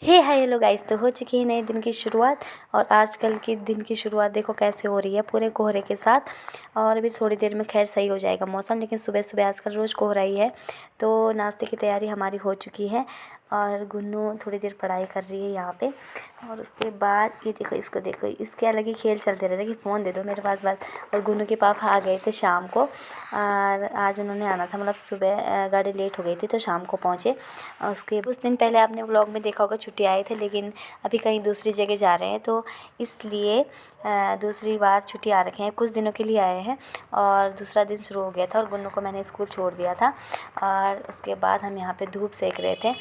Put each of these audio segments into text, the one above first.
Hi hello guys. तो हो चुकी है नए दिन की शुरुआत और आजकल के दिन की शुरुआत देखो कैसे हो रही है पूरे कोहरे के साथ। और अभी थोड़ी देर में खैर सही हो जाएगा मौसम, लेकिन सुबह सुबह आजकल रोज़ कोहरा ही है। तो नाश्ते की तैयारी हमारी हो चुकी है और गुन्नू थोड़ी देर पढ़ाई कर रही है यहाँ पे। और उसके बाद ये देखो इसके अलग ही खेल चलते रहते कि फ़ोन दे दो मेरे पास बस। और गुन्नू के पापा आ गए थे शाम को और आज उन्होंने आना था, मतलब सुबह गाड़ी लेट हो गई थी तो शाम को पहुँचे। उसके कुछ दिन पहले आपने व्लॉग में देखा होगा छुट्टी आए थे, लेकिन अभी कहीं दूसरी जगह जा रहे हैं तो इसलिए दूसरी बार छुट्टी आ रखे हैं, कुछ दिनों के लिए आए हैं। और दूसरा दिन शुरू हो गया था और गुन्नू को मैंने स्कूल छोड़ दिया था और उसके बाद हम यहाँ पे धूप सेक रहे थे।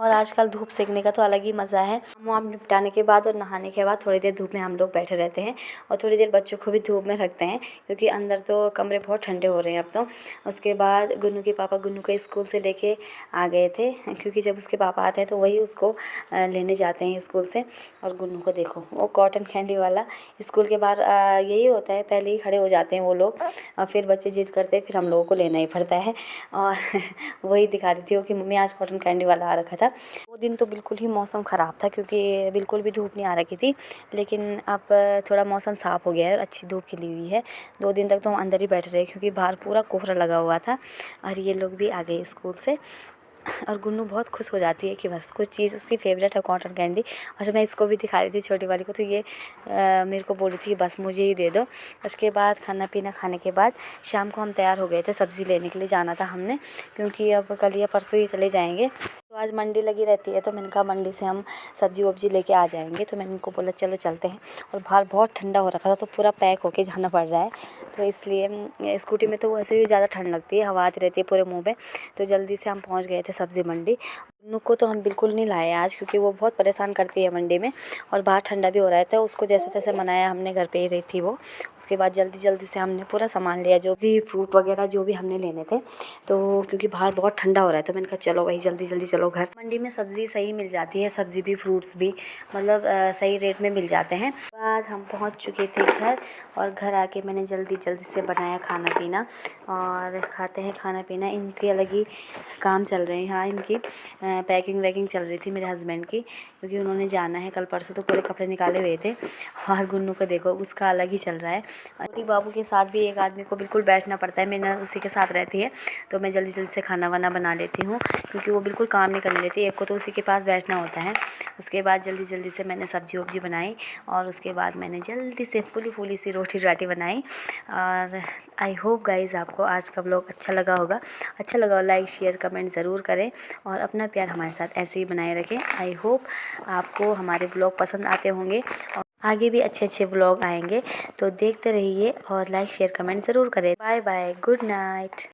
और आजकल धूप सेकने का तो अलग ही मज़ा है। काम निपटाने के बाद और नहाने के बाद थोड़ी देर धूप में हम लोग बैठे रहते हैं और थोड़ी देर बच्चों को भी धूप में रखते हैं, क्योंकि अंदर तो कमरे बहुत ठंडे हो रहे हैं अब तो। उसके बाद गुन्नू के पापा गुन्नू को स्कूल से लेके आ गए थे, क्योंकि जब उसके पापा आते हैं तो वही उसको लेने जाते हैं स्कूल से। और गुन्नू को देखो वो कॉटन कैंडी वाला, स्कूल के बाहर यही होता है, पहले ही खड़े हो जाते हैं वो लोग और फिर बच्चे जिद करते हैं, फिर हम लोगों को लेना ही पड़ता है। और वही दिखा रही थी वो कि मम्मी आज कॉटन कैंडी वाला आ रखा था। वो दिन तो बिल्कुल ही मौसम ख़राब था, क्योंकि बिल्कुल भी धूप नहीं आ रखी थी, लेकिन अब थोड़ा मौसम साफ़ हो गया है और अच्छी धूप खिली हुई है। 2 दिन तक तो हम अंदर ही बैठे रहे क्योंकि बाहर पूरा कोहरा लगा हुआ था। और ये लोग भी आ गए स्कूल से और गुन्नू बहुत खुश हो जाती है कि बस कुछ चीज़ उसकी फेवरेट है कॉटन कैंडी। और मैं इसको भी दिखा रही थी छोटी वाली को, तो ये मेरे को बोल रही थी कि बस मुझे ही दे दो। उसके बाद खाना पीना खाने के बाद शाम को हम तैयार हो गए थे, सब्ज़ी लेने के लिए जाना था हमने, क्योंकि अब कल या परसों ही चले जाएंगे। तो आज मंडी लगी रहती है तो मैंने कहा मंडी से हम सब्ज़ी वब्जी लेके आ जाएंगे। तो मैंने उनको बोला चलो चलते हैं। और बाहर बहुत ठंडा हो रखा था तो पूरा पैक होके जाना पड़ रहा है, तो इसलिए स्कूटी में तो वैसे भी ज़्यादा ठंड लगती है, हवा आती रहती है पूरे मुँह पे। तो जल्दी से हम पहुँच गए थे सब्ज़ी मंडी। गुन्नू को तो हम बिल्कुल नहीं लाए आज, क्योंकि वो बहुत परेशान करती है मंडी में और बाहर ठंडा भी हो रहा था। उसको जैसे तैसे मनाया हमने, घर पे ही रही थी वो। उसके बाद जल्दी से हमने पूरा सामान लिया, जो भी फ्रूट वगैरह जो भी हमने लेने थे। तो क्योंकि बाहर बहुत ठंडा हो रहा है तो मैंने कहा चलो भाई जल्दी चलो घर। मंडी में सब्ज़ी सही मिल जाती है, सब्ज़ी भी फ्रूट्स भी मतलब सही रेट में मिल जाते हैं। बाद हम पहुंच चुके थे घर और घर आके मैंने जल्दी से बनाया खाना पीना और खाते हैं खाना पीना। इनकी अलग ही काम चल रहे हैं। हाँ, इनकी पैकिंग वैकिंग चल रही थी मेरे हस्बैंड की, क्योंकि उन्होंने जाना है कल परसों, तो पूरे कपड़े निकाले हुए थे। और गुन्नू को देखो उसका अलग ही चल रहा है। छोटी बाबू के साथ भी एक आदमी को बिल्कुल बैठना पड़ता है, मैंने उसी के साथ रहती है तो मैं जल्दी से खाना वाना बना लेती हूँ, क्योंकि वो बिल्कुल काम नहीं करने देती, एक को तो उसी के पास बैठना होता है। उसके बाद जल्दी से मैंने सब्जी वब्जी बनाई और उसके बाद मैंने जल्दी से फूली सी रोटी राटी बनाई। और आई होप गाइज़ आपको आज का व्लॉग अच्छा लगा होगा। अच्छा लगा लाइक शेयर कमेंट ज़रूर करें और अपना प्यार हमारे साथ ऐसे ही बनाए रखें। आई होप आपको हमारे व्लॉग पसंद आते होंगे और आगे भी अच्छे व्लॉग आएंगे, तो देखते रहिए और लाइक शेयर कमेंट ज़रूर करें। Bye bye, good night.